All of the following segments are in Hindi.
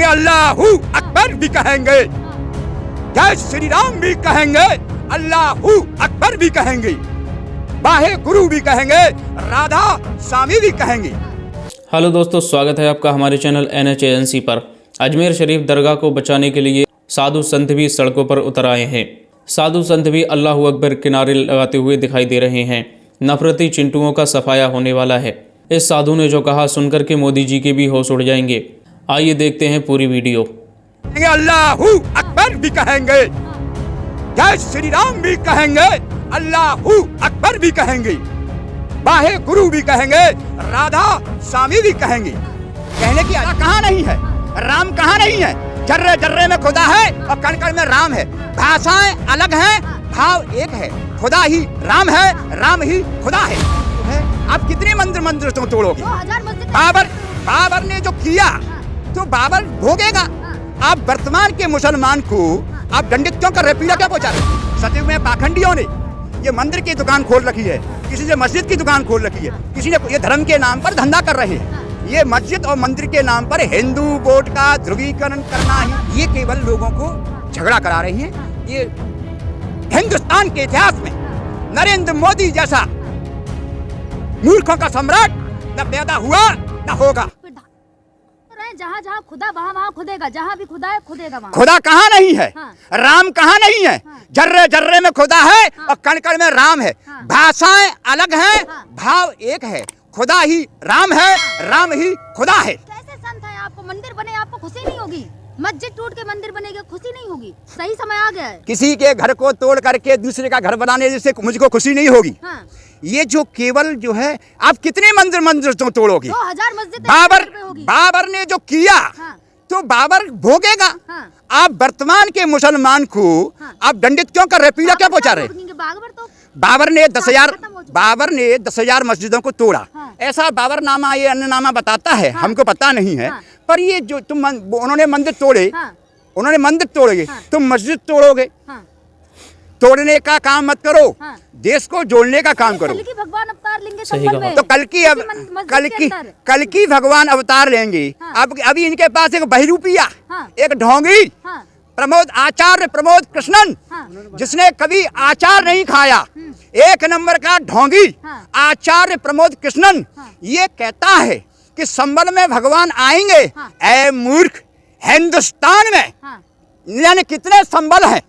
अल्लाहू अकबर भी कहेंगे, जय श्री राम भी कहेंगे, अल्लाहू अकबर भी कहेंगे, वाहे गुरु भी कहेंगे, राधा स्वामी भी कहेंगे। हेलो दोस्तों, स्वागत है आपका हमारे चैनल NH एजेंसी पर। अजमेर शरीफ दरगाह को बचाने के लिए साधु संत भी सड़कों पर उतर आए हैं। साधु संत भी अल्लाहू अकबर के नारे लगाते हुए दिखाई दे रहे हैं। नफरती चिंटुओं का सफाया होने वाला है। इस साधु ने जो कहा सुनकर के मोदी जी के भी होश उड़ जाएंगे। आइए देखते हैं पूरी वीडियो। अल्लाहू अकबर भी कहेंगे, जय श्री राम भी कहेंगे, अल्लाहू अकबर भी कहेंगे, वाहे गुरु भी कहेंगे, राधा स्वामी भी कहेंगे। कहने की अल्लाह कहाँ नहीं है, राम कहाँ नहीं है। जर्रे जर्रे में खुदा है और कण कण में राम है। भाषाएं अलग हैं, भाव एक है। खुदा ही राम है, राम ही खुदा है। आप कितने मंदिर तोड़ोगे? बाबर ने जो किया तो बाबर भोगेगा। आप वर्तमान के मुसलमान को आप दंडित क्यों कर रहे? पीड़ा क्या पहुंचा रहे? सचिव में पाखंडियों ने ये मंदिर की दुकान खोल रखी है, किसी ने मस्जिद की दुकान खोल रखी है, किसी ने ये धर्म के नाम पर धंधा कर रहे हैं। ये मस्जिद और मंदिर के नाम पर हिंदू वोट का ध्रुवीकरण करना ही ये केवल लोगों को झगड़ा करा रही है। ये हिंदुस्तान के इतिहास में नरेंद्र मोदी जैसा मूर्खों का सम्राट न पैदा हुआ न होगा। जहाँ जहाँ खुदा वहाँ खुदेगा, जहाँ भी खुदा है खुदेगा वहाँ। खुदा कहाँ नहीं है, हाँ। राम कहाँ नहीं है। हाँ। जर्रे जर्रे में खुदा है, हाँ। और कण कण में राम है। हाँ। भाषाएं अलग हैं, हाँ। भाव एक है। खुदा ही राम है, हाँ। राम ही खुदा है। कैसे संत है? आपको मंदिर बने आपको खुशी नहीं होगी? मस्जिद टूट के मंदिर बनेगा, खुशी नहीं होगी? सही समय आ गया है। किसी के घर को तोड़ करके दूसरे का घर बनाने से मुझको खुशी नहीं होगी। हाँ। ये जो केवल जो है आप कितने मंदिर तोड़ोगे? 2000 मस्जिद बाबर ने जो किया, हाँ। तो बाबर भोगेगा। हाँ। आप वर्तमान के मुसलमान को, हाँ। आप दंडित क्यों कर रहे? पीड़ा क्या पहुंचा रहे? बाबर ने 10,000 मस्जिदों को तोड़ा। हाँ। ऐसा बाबर नामा ये अन्य नामा बताता है। हाँ। हमको पता नहीं है। हाँ। पर ये जो उन्होंने मंदिर तोड़े, हाँ। उन्होंने मंदिर तोड़ोगे, हाँ। तुम मस्जिद तोड़ोगे। हाँ। तोड़ने का काम मत करो। हाँ। देश को जोड़ने का काम करो। भगवान अवतार लेंगे संभल में। तो कल की भगवान अवतार लेंगे। हाँ। अब अभी इनके पास एक बहरूपिया, हाँ। एक ढोंगी, हाँ। आचार्य प्रमोद कृष्णन, हाँ। जिसने कभी आचार नहीं खाया, एक नंबर का ढोंगी, हाँ। आचार्य प्रमोद कृष्णन, हाँ। ये कहता है कि संभल में भगवान आएंगे। हाँ। ऐ मूर्ख, हिंदुस्तान में, हाँ। यानी कितने संबल हैं।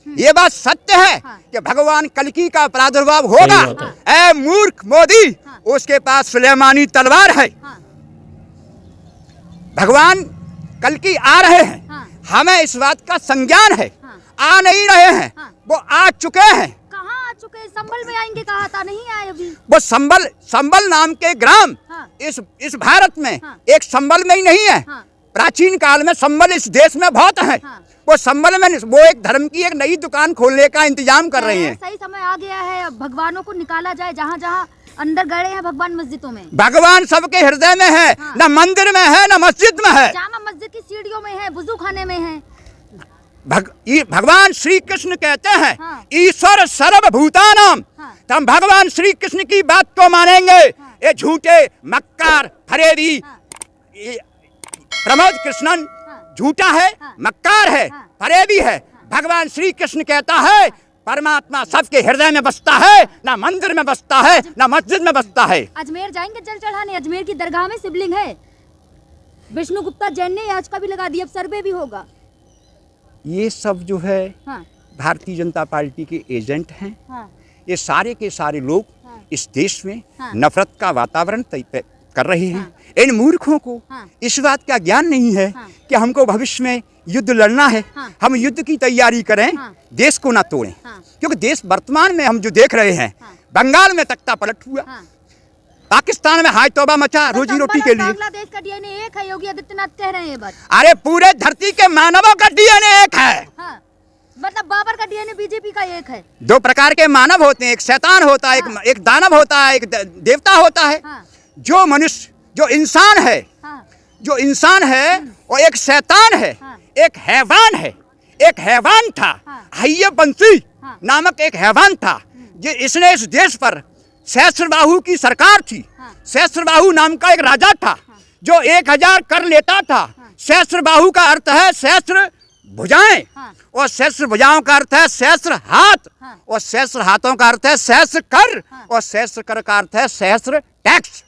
ये बात सत्य है। हाँ। कि भगवान कल्कि का प्रादुर्भाव होगा। ऐ मूर्ख मोदी, हाँ। उसके पास सुलेमानी तलवार है। हाँ। भगवान कल्कि आ रहे हैं। हाँ। हमें इस बात का संज्ञान है। हाँ। आ नहीं रहे हैं। हाँ। वो आ चुके हैं। कहाँ आ चुके? संबल में आएंगे, कहा था, नहीं आए अभी। वो संबल नाम के ग्राम, हाँ। इस भारत में, हाँ। एक संबल में ही नहीं है। हाँ। प्राचीन काल में संबल इस देश में बहुत है। हाँ। वो संबल में वो एक धर्म की एक नई दुकान खोलने का इंतजाम कर रहे हैं। सही समय आ गया है, भगवानों को निकाला जाए। जहाँ जहाँ अंदर गए हैं भगवान मस्जिदों में। भगवान सबके हृदय में है। हाँ। न मंदिर में है, न मस्जिद में है। जामा मस्जिद की सीढ़ियों में है, वुजू खाने में है। भगवान श्री कृष्ण कहते हैं, हाँ। ईश्वर सर्वभूतानाम। हाँ। तो हम भगवान श्री कृष्ण की बात को मानेंगे। हाँ। ये झूठे मक्कार फरेबी, हाँ। प्रमोद कृष्णन झूठा है, हाँ। मक्कार है, हाँ। फरेबी है। हाँ। भगवान श्री कृष्ण कहता है परमात्मा सबके हृदय में बसता है, ना मंदिर में बसता है, ना मस्जिद में बसता है। अजमेर जाएंगे जल चढ़ाने? अजमेर की दरगाह में शिवलिंग है। विष्णु गुप्ता जैन ने आज का भी लगा दिया, अब सर्वे भी होगा। ये सब जो है, हाँ। भारतीय जनता पार्टी के एजेंट हैं। हाँ। ये सारे के सारे लोग, हाँ। इस देश में, हाँ। नफरत का वातावरण कर रहे हैं। हाँ। इन मूर्खों को, हाँ। इस बात का ज्ञान नहीं है, हाँ। कि हमको भविष्य में युद्ध लड़ना है। हाँ। हम युद्ध की तैयारी करें, हाँ। देश को ना तोड़ें। हाँ। क्योंकि देश वर्तमान में हम जो देख रहे हैं, हाँ। बंगाल में तख्ता पलट हुआ, हाँ। पाकिस्तान में हाय तौबा मचा रोजी रोटी के लिए। बांग्लादेश का डीएनए एक है, योगी आदित्यनाथ कह रहे हैं बात। अरे पूरे धरती के मानवों का डीएनए एक है। हाँ। मतलब बाबर का डीएनए बीजेपी का एक है। दो प्रकार के मानव होते हैं, एक शैतान होता है, हाँ। एक दानव होता है, एक देवता होता है। हाँ। जो मनुष्य, जो इंसान है, हाँ। जो इंसान है वो एक शैतान है। हाँ। एक हैवान है। एक हैवान था, हाँ। हय्यवंशी, हाँ। नामक एक हैवान था। इसने इस देश पर सहस्त्रबाहु की सरकार थी। हाँ। सहस्त्रबाहु नाम का एक राजा था, हाँ। जो 1000 कर लेता था। हाँ। सहस्त्र बाहु का अर्थ है सहस्त्र भुजाएं, और सहस्त्र भुजाओं का अर्थ है सहस्त्र हाथ, और सहस्त्र हाथों का अर्थ है सहस्त्र कर, और सहस्त्र कर का अर्थ है सहस्त्र टैक्स।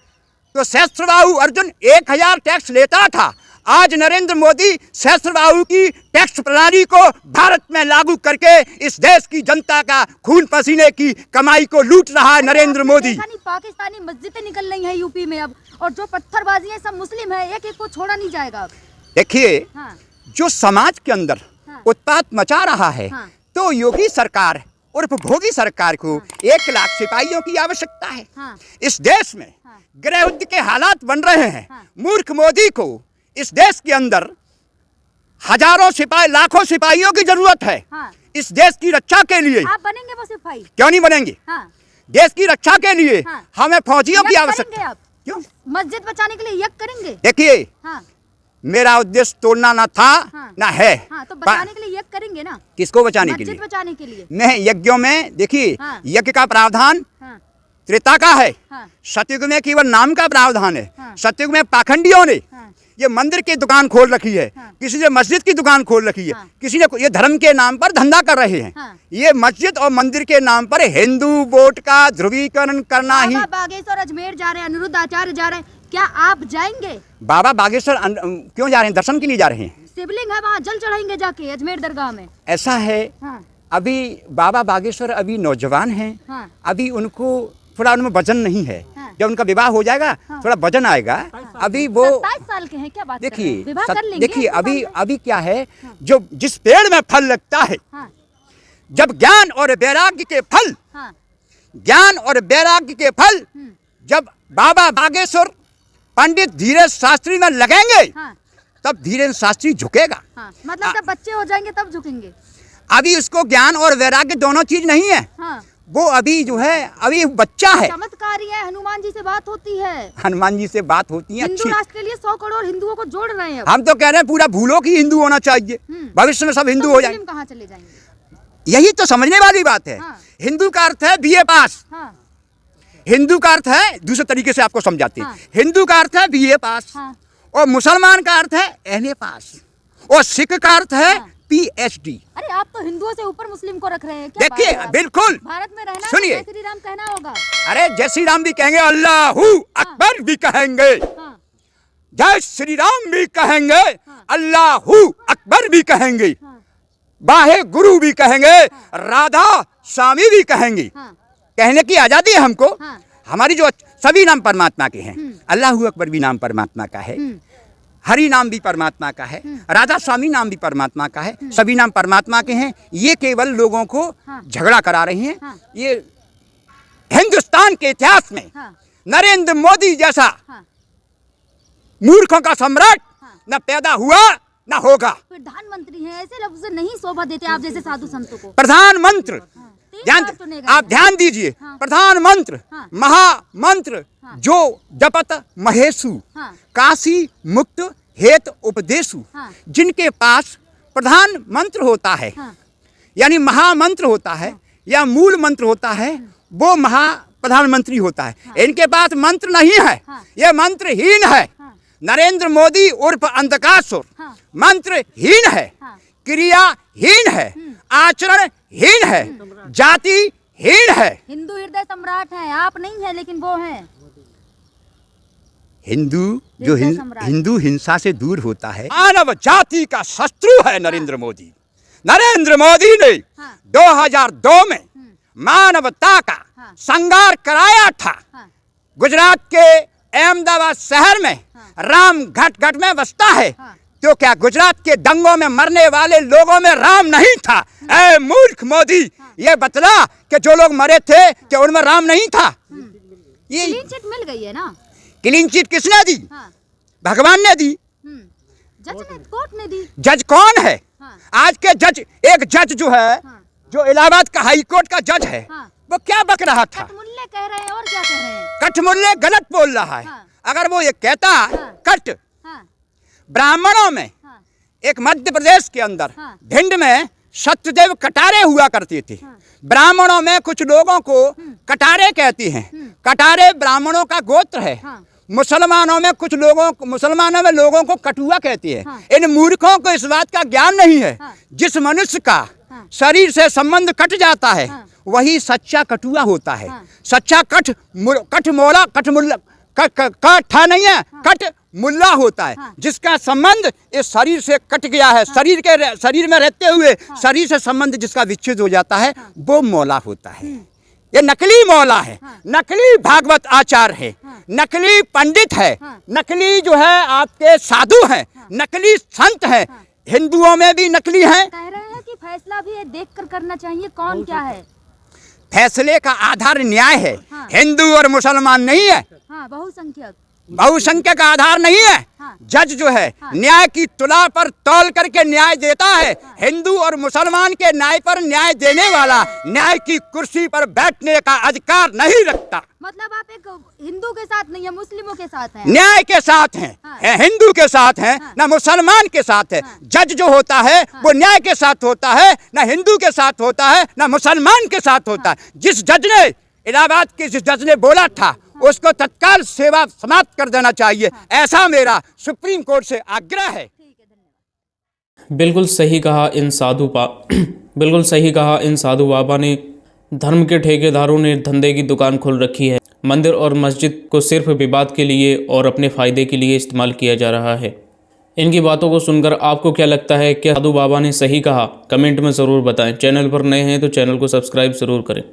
तो सहस्त्र बाहु अर्जुन 1000 टैक्स लेता था, आज नरेंद्र मोदी सहस्त्र बाहु की टैक्स प्रणाली को भारत में लागू करके इस देश की जनता का खून पसीने की कमाई को लूट रहा है नरेंद्र मोदी। पाकिस्तानी मस्जिदें निकल रही हैं यूपी में अब, और जो पत्थरबाजी है सब मुस्लिम है, एक एक को छोड़ा नहीं जाएगा अब। देखिए जो समाज के अंदर उत्पात मचा रहा है, तो योगी सरकार और उपभोगी सरकार को 1 लाख सिपाहियों की आवश्यकता है। इस देश में गृह युद्ध के हालात बन रहे हैं। मूर्ख मोदी को इस देश के अंदर हजारों सिपाही, लाखों सिपाहियों की जरूरत है। इस देश की रक्षा के लिए आप बनेंगे वो सिपाही? क्यों नहीं बनेंगे? देश की रक्षा के लिए हमें फौजियों की आवश्यकता। क्यों? मस्जिद बचाने के लिए यज्ञ करेंगे? देखिए मेरा उद्देश्य तोड़ना ना था ना है। तो बचाने के लिए यज्ञ करेंगे ना? किसको बचाने के लिए? मस्जिद बचाने के लिए। मैं यज्ञों में देखिए यज्ञ का प्रावधान त्रेता का है, सतयुग में केवल नाम का प्रावधान है। सतयुग में पाखंडियों ने ये मंदिर की दुकान खोल रखी है, किसी ने मस्जिद की दुकान खोल रखी है, किसी ने ये धर्म के नाम पर धंधा कर रहे हैं। ये मस्जिद और मंदिर के नाम पर हिंदू वोट का ध्रुवीकरण करना ही। बागेश्वर अजमेर जा रहे हैं, अनिरुद्ध आचार्य जा रहे हैं, क्या आप जाएंगे? बाबा बागेश्वर क्यों जा रहे हैं? दर्शन के लिए जा रहे हैं। शिवलिंग है वहाँ, जल चढ़ाएंगे जाके अजमेर दरगाह में। ऐसा है अभी बाबा बागेश्वर अभी नौजवान हैं, अभी उनको थोड़ा उनमें वजन नहीं है। जब उनका विवाह हो जाएगा थोड़ा वजन आएगा। अभी वो 27 साल के हैं, क्या बात कर रहे हैं? विवाह कर लेंगे। देखिए अभी क्या है, जो जिस पेड़ में फल लगता है, जब ज्ञान और वैराग्य के फल, ज्ञान और वैराग्य के फल जब बाबा बागेश्वर पंडित धीरेन्द्र शास्त्री में लगेंगे, तब धीरेन्द्र शास्त्री झुकेगा। मतलब जब बच्चे हो जाएंगे तब झुकेंगे। अभी उसको ज्ञान और वैराग्य दोनों चीज नहीं है। वो अभी जो है अभी बच्चा है। चमत्कारी है, हनुमान जी से बात होती है। हनुमान जी से बात होती है। हिंदू राष्ट्र के लिए 100 करोड़ हिंदुओं को जोड़ रहे हैं। हम तो कह रहे हैं पूरा भूलो की हिंदू होना चाहिए, भविष्य में सब हिंदू हो जाएंगे। कहाँ चले जाएंगे? यही तो समझने वाली बात है। हिंदू का अर्थ है BA पास। हिंदू का अर्थ है, दूसरे तरीके से आपको समझाते हैं, हिंदू का अर्थ है BA पास, और मुसलमान का अर्थ है MA पास, और सिख का अर्थ है PhD। अरे आप तो हिंदुओं से ऊपर मुस्लिम को रख रहे हैं। देखिए बिल्कुल, भारत में रहना, सुनिए, जय श्री राम कहना होगा। अरे जय श्री राम भी कहेंगे, अल्लाहू अकबर भी कहेंगे, जय श्री राम भी कहेंगे, अल्लाहू अकबर भी कहेंगे, बाहे गुरु भी कहेंगे, राधा स्वामी भी कहेंगे। कहने की आजादी है हमको। हमारी जो सभी नाम परमात्मा के हैं, अल्लाहू अकबर भी नाम परमात्मा का है, हरि नाम भी परमात्मा का है, राधा स्वामी नाम भी परमात्मा का है, सभी नाम परमात्मा के हैं। ये केवल लोगों को झगड़ा करा रही हैं। ये हिंदुस्तान के इतिहास में नरेंद्र मोदी जैसा मूर्खों का सम्राट न पैदा हुआ न होगा। प्रधानमंत्री हैं, ऐसे लफ्ज नहीं शोभा देते आप जैसे साधु संतों को। प्रधानमंत्री, आप ध्यान दीजिए, प्रधानमंत्री महामंत्र जो जपत महेशु, काशी मुक्त हेत उपदेशु। जिनके पास प्रधान मंत्र होता है, यानी महामंत्र होता है या मूल मंत्र होता है, वो महा प्रधानमंत्री होता है। इनके पास मंत्र नहीं है, ये मंत्रहीन है। नरेंद्र मोदी उर्फ अंधकासुर मंत्रहीन है, क्रियाहीन है, आचरणहीन है, जातिहीन है। हिंदू हृदय सम्राट है, आप नहीं है लेकिन वो हैं। हिंदू जो हिंदू हिंसा से दूर होता है, मानव जाति का शत्रु है नरेंद्र मोदी। नरेंद्र मोदी ने 2002 में मानवता का संगार कराया था। गुजरात के अहमदाबाद शहर में राम घट घट में बसता है, तो क्या गुजरात के दंगों में मरने वाले लोगों में राम नहीं था? ऐ मूर्ख मोदी, ये बतला कि जो लोग मरे थे क्या उनमें राम नहीं था? ये क्लीन चिट मिल गई है ना। क्लीन चिट किसने दी? भगवान ने दी, जज ने, कोर्ट ने दी। जज कौन है? आज के जज, एक जज जो है, जो इलाहाबाद का हाई कोर्ट का जज है, वो क्या बक रहा था? कठमुल्ले कह रहे हैं और क्या कह रहे हैं? कठमुल्ले गलत बोल रहा है। अगर वो ये कहता कट, ब्राह्मणों में एक मध्य प्रदेश के अंदर भिंड में सत्यदेव कटारे हुआ करते थे। ब्राह्मणों में कुछ लोगों को कटारे कहते हैं। कटारे ब्राह्मणों का गोत्र है। मुसलमानों में लोगों को कटुआ कहती है। हाँ। इन मूर्खों को इस बात का ज्ञान नहीं है। हाँ। जिस मनुष्य का हाँ। शरीर से संबंध कट जाता है, हाँ। वही सच्चा कटुआ होता है। हाँ। सच्चा कठ नहीं है, कट मुल्ला होता है। हाँ। जिसका संबंध इस शरीर से कट गया है, शरीर में रहते हुए शरीर से संबंध जिसका विच्छेद हो जाता है, वो मौला होता है। ये नकली मौला है, हाँ। नकली भागवत आचार है, हाँ। नकली पंडित है, हाँ। नकली जो है आपके साधु हैं, नकली संत हैं। हिंदुओं में भी नकली हैं। कह रहे हैं कि फैसला भी देख कर करना चाहिए, कौन क्या है। फैसले का आधार न्याय है। हाँ। हिंदू और मुसलमान नहीं है, हाँ, बहुसंख्यक। बहुसंख्यक का आधार नहीं है। हाँ। जज जो है हाँ। न्याय की तुला पर तौल करके न्याय देता है। हिंदू और मुसलमान के न्याय पर न्याय देने वाला न्याय की कुर्सी पर बैठने का अधिकार नहीं रखता। मतलब आप एक हिंदू के साथ नहीं है, मुस्लिमों के साथ हैं। न्याय के साथ हैं। हाँ। हिंदू के साथ हैं, हाँ। ना मुसलमान के साथ है। हाँ। जज जो होता है वो न्याय के साथ होता है, ना हिंदू के साथ होता है, ना मुसलमान के साथ होता है। जिस जज ने इलाहाबाद के जिस जज ने बोला था, उसको तत्काल सेवा समाप्त कर देना चाहिए। ऐसा मेरा सुप्रीम कोर्ट से आग्रह है। बिल्कुल सही कहा इन साधु बाबा ने। धर्म के ठेकेदारों ने धंधे की दुकान खोल रखी है। मंदिर और मस्जिद को सिर्फ विवाद के लिए और अपने फ़ायदे के लिए इस्तेमाल किया जा रहा है। इनकी बातों को सुनकर आपको क्या लगता है? क्या साधु बाबा ने सही कहा? कमेंट में ज़रूर बताएं। चैनल पर नए हैं तो चैनल को सब्सक्राइब ज़रूर करें।